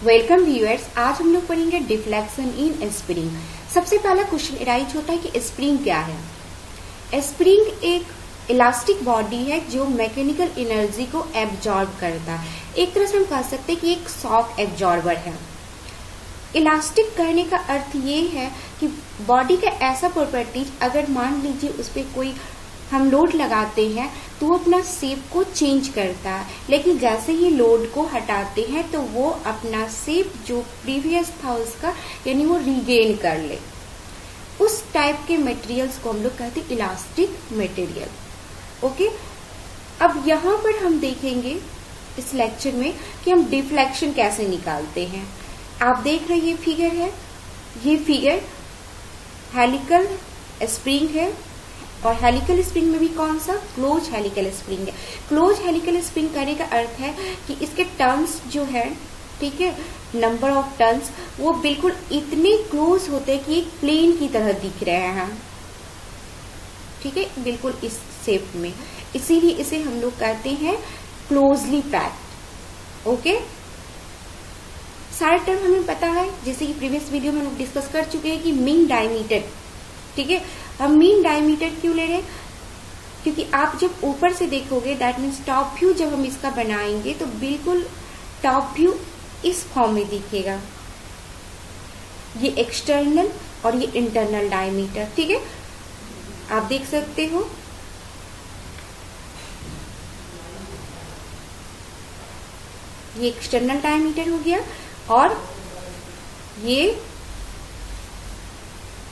Welcome viewers. आज हम लोग पढ़ेंगे डिफ्लेक्शन इन स्प्रिंग। सबसे पहला क्वेश्चन अराइज होता है कि स्प्रिंग क्या है। स्प्रिंग एक इलास्टिक बॉडी है जो मैकेनिकल एनर्जी को एब्जॉर्ब करता है। एक तरह से हम कह सकते हैं कि एक शॉक एब्जॉर्बर है। इलास्टिक कहने का अर्थ ये है कि बॉडी का ऐसा प्रॉपर्टीज, अगर मान लीजिए उस पर कोई हम लोड लगाते हैं तो वो अपना शेप को चेंज करता है, लेकिन जैसे ही लोड को हटाते हैं तो वो अपना शेप जो प्रीवियस था उसका यानी वो रिगेन कर ले। उस टाइप के मटेरियल्स को हम लोग कहते हैं इलास्टिक मटेरियल। ओके, अब यहाँ पर हम देखेंगे इस लेक्चर में कि हम डिफ्लेक्शन कैसे निकालते हैं। आप देख रहे ये फिगर है, ये फिगर हेलिकल स्प्रिंग है और हेलिकल स्प्रिंग में भी कौन सा क्लोज हेलिकल स्प्रिंग है। क्लोज हेलिकल स्प्रिंग करने का अर्थ है कि इसके टर्न्स जो है, ठीक है, नंबर ऑफ टर्न्स वो बिल्कुल इतने क्लोज होते हैं कि एक प्लेन की तरह दिख रहे हैं, ठीक है, बिल्कुल इस शेप में। इसीलिए इसे हम लोग कहते हैं क्लोजली पैक्ड। ओके, सारे टर्म हमें पता है, जैसे कि प्रीवियस वीडियो में हम डिस्कस कर चुके हैं कि मीन डायमीटर, ठीक है। हम मीन डायमीटर क्यों ले रहे हैं? क्योंकि आप जब ऊपर से देखोगे, दैट मीन्स टॉप व्यू जब हम इसका बनाएंगे तो बिल्कुल टॉप व्यू इस फॉर्म में दिखेगा, ये एक्सटर्नल और ये इंटरनल डायमीटर, ठीक है, आप देख सकते हो। ये एक्सटर्नल डायमीटर हो गया और ये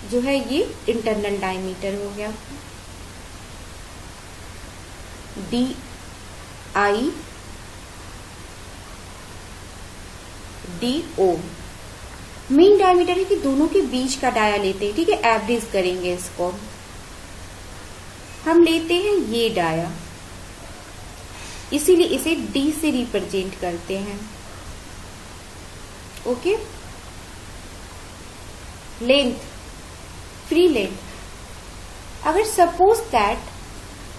जो है ये इंटरनल डायमीटर हो गया। D I D O mean diameter है कि दोनों के बीच का डाया लेते हैं, ठीक है, एवरेज करेंगे इसको। हम लेते हैं ये डाया, इसीलिए इसे डी से रिप्रेजेंट करते हैं। ओके, लेंथ, फ्री लेंथ, अगर सपोज दैट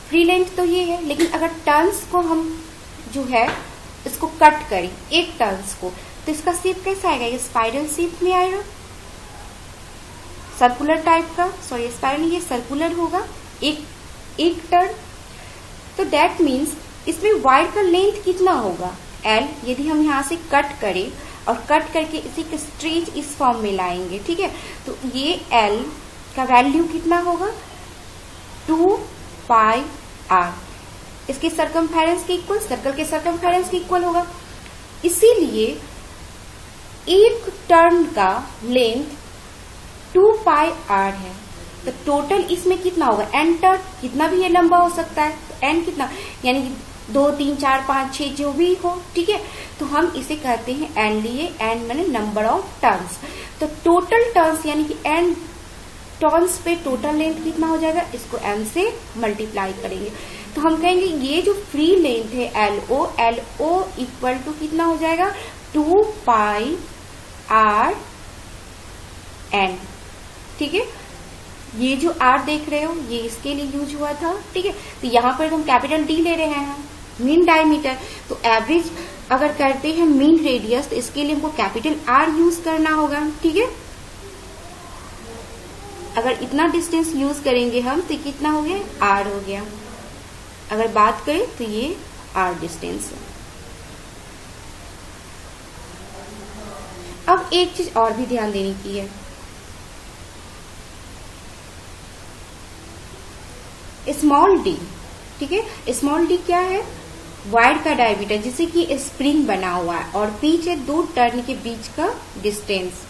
फ्री लेंथ तो ये है, लेकिन अगर टर्न्स को हम जो है इसको कट करें एक टर्न्स को, तो इसका शेप कैसा आएगा? ये स्पाइरल शेप में आएगा, सर्कुलर टाइप का। सॉरी, स्पाइरल, ये सर्कुलर होगा एक टर्न। तो दैट मीन्स इसमें वायर का लेंथ कितना होगा? एल। यदि हम यहां से कट करें और कट करके इसी स्ट्रेच इस फॉर्म में लाएंगे, ठीक है, तो ये एल का वैल्यू कितना होगा? 2 पाई आर। इसके सरकमफेरेंस के इक्वल, सर्कल के सरकमफेरेंस के इक्वल होगा। इसीलिए एक टर्न का लेंथ 2 पाई आर है, तो टोटल इसमें कितना होगा? एन टर्न, कितना भी ये लंबा हो सकता है, तो एन कितना, यानी कि 2, 3, 4, 5, 6 जो भी हो, ठीक है, तो हम इसे कहते हैं एन लिए। एन माने नंबर ऑफ टर्न्स। तो टोटल टर्न्स यानी कि एन टर्न्स पे टोटल लेंथ कितना हो जाएगा, इसको एन से मल्टीप्लाई करेंगे तो हम कहेंगे ये जो फ्री लेंथ है एल ओ इक्वल टू कितना हो जाएगा? 2 पाई आर एन, ठीक है। ये जो आर देख रहे हो ये इसके लिए यूज हुआ था, ठीक है। तो यहाँ पर हम कैपिटल डी ले रहे हैं, मीन डायमीटर। तो एवरेज अगर करते हैं मीन रेडियस, तो इसके लिए हमको कैपिटल आर यूज करना होगा, ठीक है। अगर इतना डिस्टेंस यूज करेंगे हम तो कितना हो गया? आर हो गया। अगर बात करें तो ये आर डिस्टेंस है। अब एक चीज और भी ध्यान देने की है, स्मॉल डी, ठीक है। स्मॉल डी क्या है? वायर का डायमीटर, जिससे कि स्प्रिंग बना हुआ है और पीछे 2 टर्न के बीच का डिस्टेंस।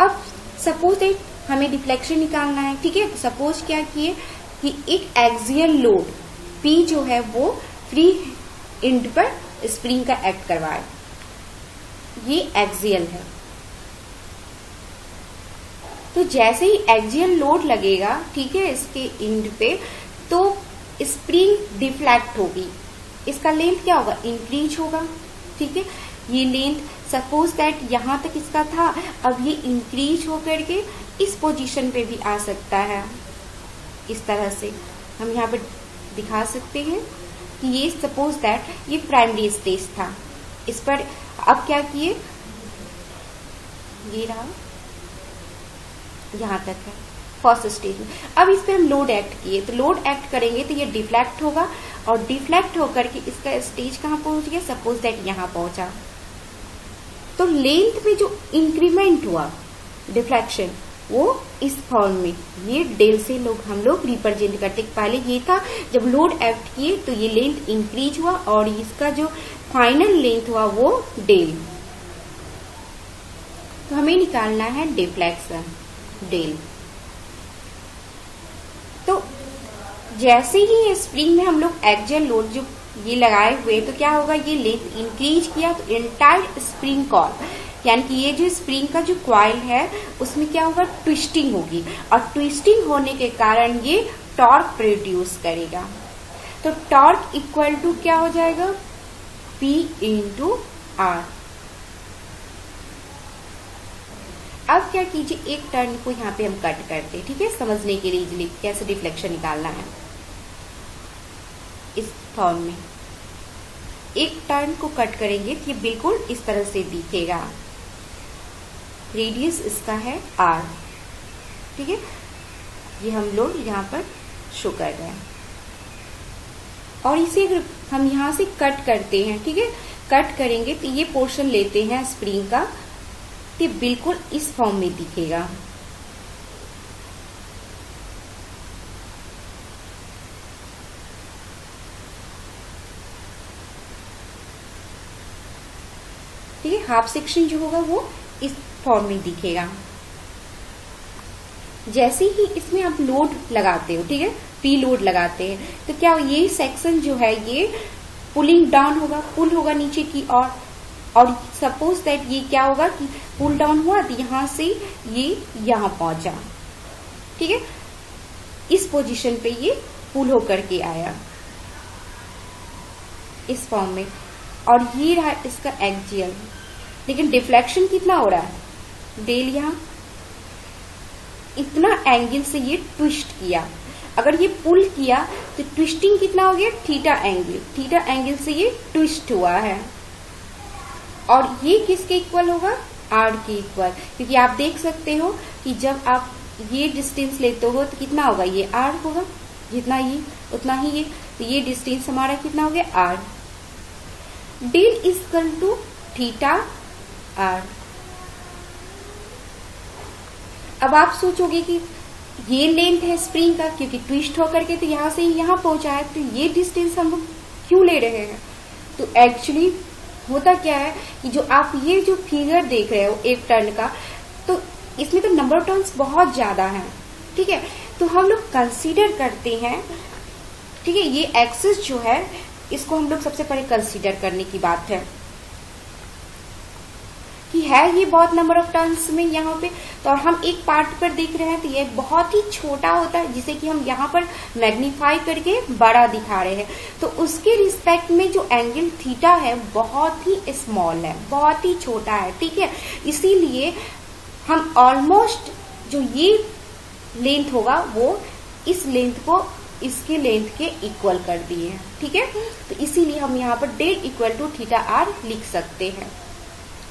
अब सपोज दैट हमें डिफ्लेक्शन निकालना है, ठीक है। सपोज क्या किए कि एक एक्सियल लोड P जो है वो फ्री एंड पर स्प्रिंग का एक्ट करवाए, ये एक्सियल है। तो जैसे ही एक्सियल लोड लगेगा, ठीक है, इसके एंड पे, तो स्प्रिंग डिफ्लेक्ट होगी। इसका लेंथ क्या होगा? इंक्रीज होगा, ठीक है। ये लेंथ सपोज दैट यहां तक इसका था, अब ये इंक्रीज होकर के इस पोजीशन पे भी आ सकता है। इस तरह से हम यहाँ पे दिखा सकते हैं कि ये सपोज दैट ये प्राइमरी स्टेज था, इस पर अब क्या किए, ये रहा, यहां तक है फर्स्ट स्टेज में। अब इस पे हम लोड एक्ट किए, तो लोड एक्ट करेंगे तो ये डिफ्लेक्ट होगा, और डिफ्लेक्ट होकर के इसका स्टेज कहां पहुंच गया, सपोज दैट यहां पहुंचा। तो लेंथ में जो इंक्रीमेंट हुआ डिफ्लेक्शन वो इस फॉर्म में, ये डेल से हम लोग रिप्रेजेंट करते। पहले ये था जब लोड एक्ट किए तो ये लेंथ इंक्रीज हुआ, और इसका जो फाइनल लेंथ हुआ वो डेल। तो हमें निकालना है डिफ्लेक्शन डेल। तो जैसे ही स्प्रिंग में हम लोग एक्सियल लोड जो ये लगाए हुए, तो क्या होगा, ये लेंथ इंक्रीज किया तो एंटायर स्प्रिंग कॉइल, यानी कि ये जो स्प्रिंग का जो कॉइल है उसमें क्या होगा, ट्विस्टिंग होगी, और ट्विस्टिंग होने के कारण ये टॉर्क प्रोड्यूस करेगा। तो टॉर्क इक्वल टू क्या हो जाएगा, P इंटू आर। अब क्या कीजिए, एक टर्न को यहाँ पे हम कट करते, ठीक है, समझने के लिए इजीली कैसे डिफ्लेक्शन निकालना है। इस फॉर्म में एक टर्न को कट करेंगे तो ये बिल्कुल इस तरह से दिखेगा। रेडियस इसका है r, ठीक है, ये हम लोग यहाँ पर शो कर रहे हैं। और इसे अगर हम यहाँ से कट करते हैं, ठीक है, कट करेंगे तो ये पोर्शन लेते हैं स्प्रिंग का, तो बिल्कुल इस फॉर्म में दिखेगा। ठीक है, हाफ सेक्शन जो होगा वो इस फॉर्म में दिखेगा। जैसे ही इसमें आप लोड लगाते हो, ठीक है, पी लोड लगाते हैं, तो क्या ये सेक्शन जो है ये पुलिंग डाउन होगा, पुल होगा नीचे की ओर, और सपोज दैट ये क्या होगा कि पुल डाउन हुआ तो यहां से ये यहां पहुंचा, ठीक है, इस पोजीशन पे ये पुल होकर के आया इस फॉर्म में, और ये रहा इसका एक्सियल। लेकिन डिफ्लेक्शन कितना हो रहा है, डेल यहां इतना एंगल से ये ट्विस्ट किया। अगर ये पुल किया तो ट्विस्टिंग कितना हो गया, थीटा एंगल, थीटा एंगल से ये ट्विस्ट हुआ है। और ये किसके इक्वल होगा, आर के इक्वल, क्योंकि आप देख सकते हो कि जब आप ये डिस्टेंस लेते हो तो कितना होगा, ये आर होगा, जितना ये उतना ही ये, तो ये डिस्टेंस हमारा कितना हो गया, R. Del is equal to theta R. अब आप सोचोगे कि ये लेंथ है स्प्रिंग का, क्योंकि ट्विस्ट होकर के तो यहां से यहां पहुंचा है, तो ये डिस्टेंस हम लोग क्यों ले रहे हैं। तो एक्चुअली होता क्या है कि जो आप ये जो फिगर देख रहे हो एक टर्न का, तो इसमें तो नंबर ऑफ टर्न्स बहुत ज्यादा है, ठीक है। तो हम लोग कंसीडर करते हैं, ठीक है, ये एक्सिस जो है इसको हम लोग सबसे पहले कंसीडर करने की बात है कि है ये बहुत नंबर ऑफ टर्न्स में यहाँ पे। तो हम एक पार्ट पर देख रहे हैं तो ये बहुत ही छोटा होता है, जिसे कि हम यहाँ पर मैग्नीफाई करके बड़ा दिखा रहे हैं। तो उसके रिस्पेक्ट में जो एंगल थीटा है बहुत ही स्मॉल है, बहुत ही छोटा है, ठीक है। इसीलिए हम ऑलमोस्ट जो ये लेंथ होगा वो इस लेंथ को इसके लेंथ के इक्वल कर दिए हैं, ठीक है। तो इसीलिए हम यहाँ पर del equal to theta R लिख सकते हैं।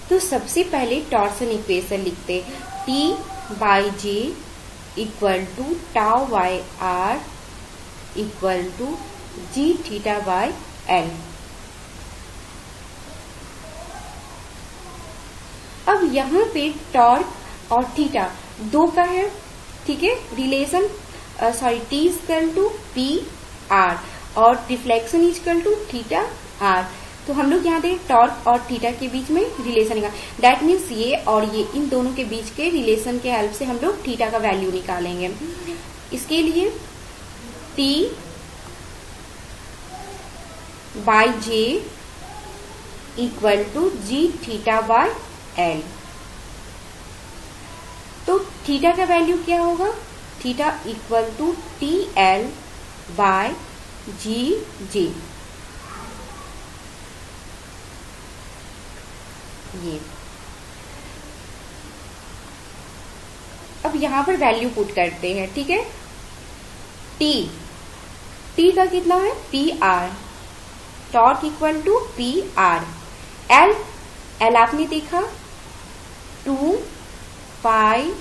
तो सबसे पहले टॉर्सन इक्वेशन लिखते, T by J equal to tau by R equal to G theta by L. अब यहाँ पे टॉर्क और थीटा दो का है, ठीक है, relation, T equal to P R और deflection equal to theta R. तो हम लोग यहाँ देख टॉर्क और थीटा के बीच में रिलेशन का, दैट मीन्स ये और ये इन दोनों के बीच के रिलेशन के हेल्प से हम लोग थीटा का वैल्यू निकालेंगे। इसके लिए T by J equal to G theta by L. तो थीटा का वैल्यू क्या होगा, theta equal to T L by G J. ये अब यहां पर वैल्यू पुट करते हैं, ठीक है। टी का कितना है, P R, torque equal to P R, L L आपने देखा 2 pi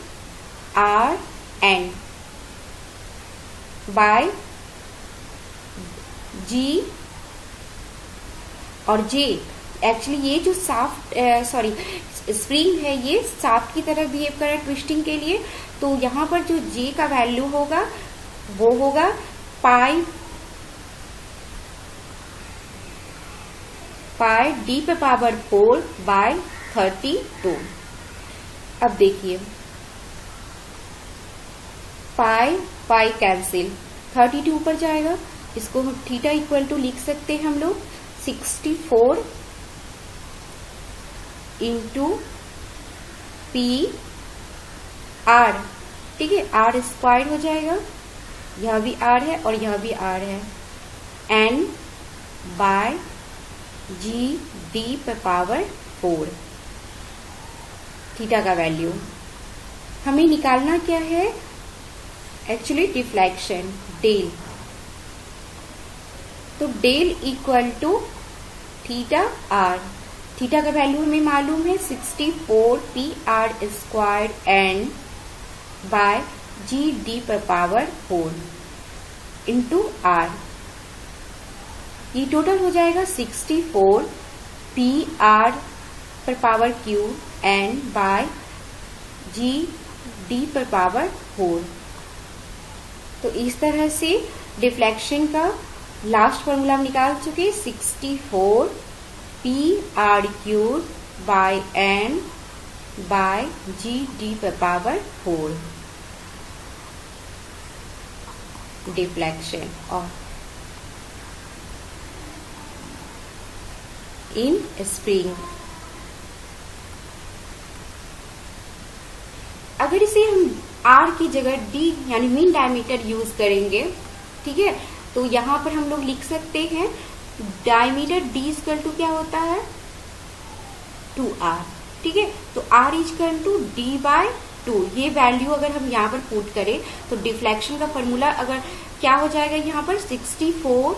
R N by G और जे। एक्चुअली ये जो साफ्ट स्प्रिंग है ये साफ्ट की तरह बिहेव कर रहा है ट्विस्टिंग के लिए, तो यहाँ पर जो जे का वैल्यू होगा वो होगा पाई डी पे पावर 4 बाय 32। अब देखिए पाई कैंसिल, 32 ऊपर जाएगा, इसको हम थीटा इक्वल टू लिख सकते हैं हम लोग 64 इंटू पी आर। ठीक है, आर स्क्वायर हो जाएगा, यह भी आर है और यह भी आर है, एन बाय जी डी पे पावर 4। थीटा का वैल्यू हमें निकालना क्या है, एक्चुअली डिफ्लेक्शन डेल। तो del equal to theta R, theta का वैल्यू हमें मालूम है 64 P R square N by G D पर पावर 4 इंटू आर। ये टोटल हो जाएगा 64 पी आर पर power Q N by G D पर पावर 4। तो इस तरह से डिफ्लेक्शन का लास्ट फॉर्मूला हम निकाल चुके, 64 P R cube by N by G D पर पावर 4 डिफ्लेक्शन और इन स्प्रिंग। अगर इसे हम आर की जगह डी यानी मीन डायमीटर यूज करेंगे, ठीक है, तो यहां पर हम लोग लिख सकते हैं डायमीटर डी इक्वल टू क्या होता है 2r। ठीक है, तो r equal to D by 2। ये वैल्यू अगर हम यहाँ पर पुट करें तो डिफ्लेक्शन का फॉर्मूला अगर क्या हो जाएगा यहाँ पर 64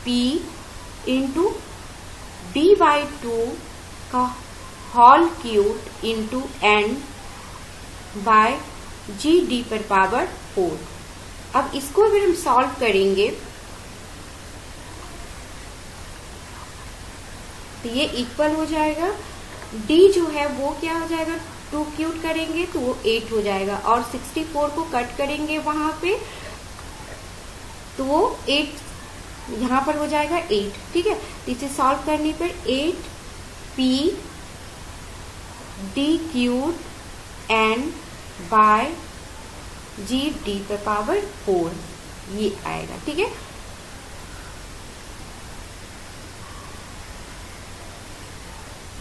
p इंटू डी बाई 2 का whole cube into N by G D पर पावर 4। अब इसको अगर हम सॉल्व करेंगे तो ये इक्वल हो जाएगा, d जो है वो क्या हो जाएगा 2 क्यूब करेंगे तो वो 8 हो जाएगा और 64 को कट करेंगे वहां पे तो वो 8 यहां पर हो जाएगा 8। ठीक है, तो इसे सॉल्व करने पर 8 p D cube N by G D पर पावर 4 ये आएगा। ठीक है,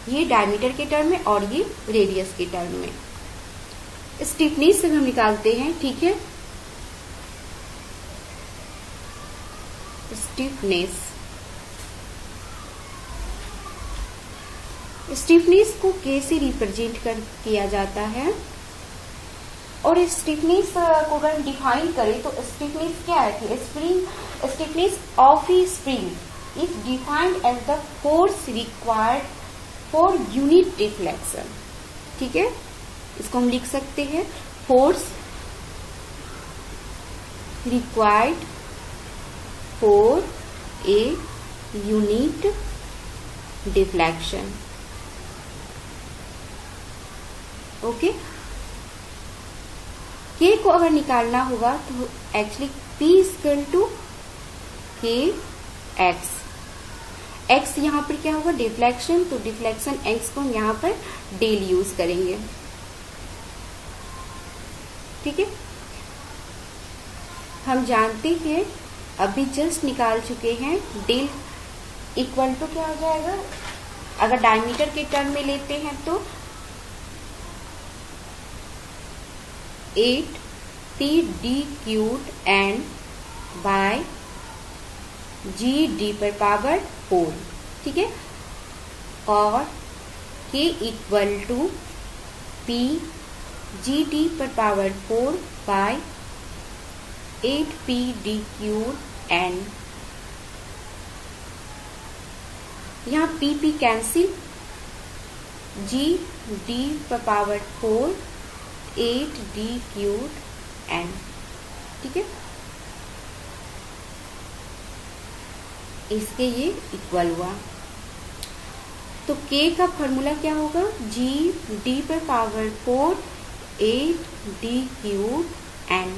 ये डायमीटर के टर्म में और ये रेडियस के टर्म में। स्टिफनेस से हम निकालते हैं। ठीक है, स्टिफनेस को कैसे रिप्रेजेंट किया जाता है और स्टिफनेस को अगर हम डिफाइन करें तो स्टिफनेस क्या है, stiffness of a spring is defined as the force required for unit deflection. ठीक है, इसको हम लिख सकते हैं force required for a unit deflection. Okay, K को अगर निकालना होगा तो actually P equal to K X. X यहाँ पर क्या होगा डिफ्लेक्शन, तो डिफ्लेक्शन एक्स को हम यहाँ पर डेल यूज करेंगे। ठीक है, हम जानते हैं अभी जस्ट निकाल चुके हैं डेल इक्वल टू क्या हो जाएगा, अगर डायमीटर के टर्म में लेते हैं तो 8 p D cube N by G D पर पावर 4। ठीक है, और k equal to p G D पर power 4 by 8 p D cube N. यहाँ p cancel, G D power 4 8 D cube N. ठीक है, इसके ये इक्वल हुआ। तो k का फॉर्मूला क्या होगा, जी डी पर पावर 4 8 डी क्यूब एन।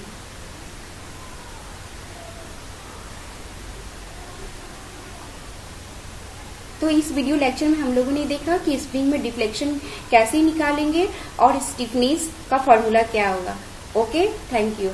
तो इस वीडियो लेक्चर में हम लोगों ने देखा कि स्प्रिंग में डिफ्लेक्शन कैसे निकालेंगे और स्टिफनेस का फॉर्मूला क्या होगा। Okay, thank you.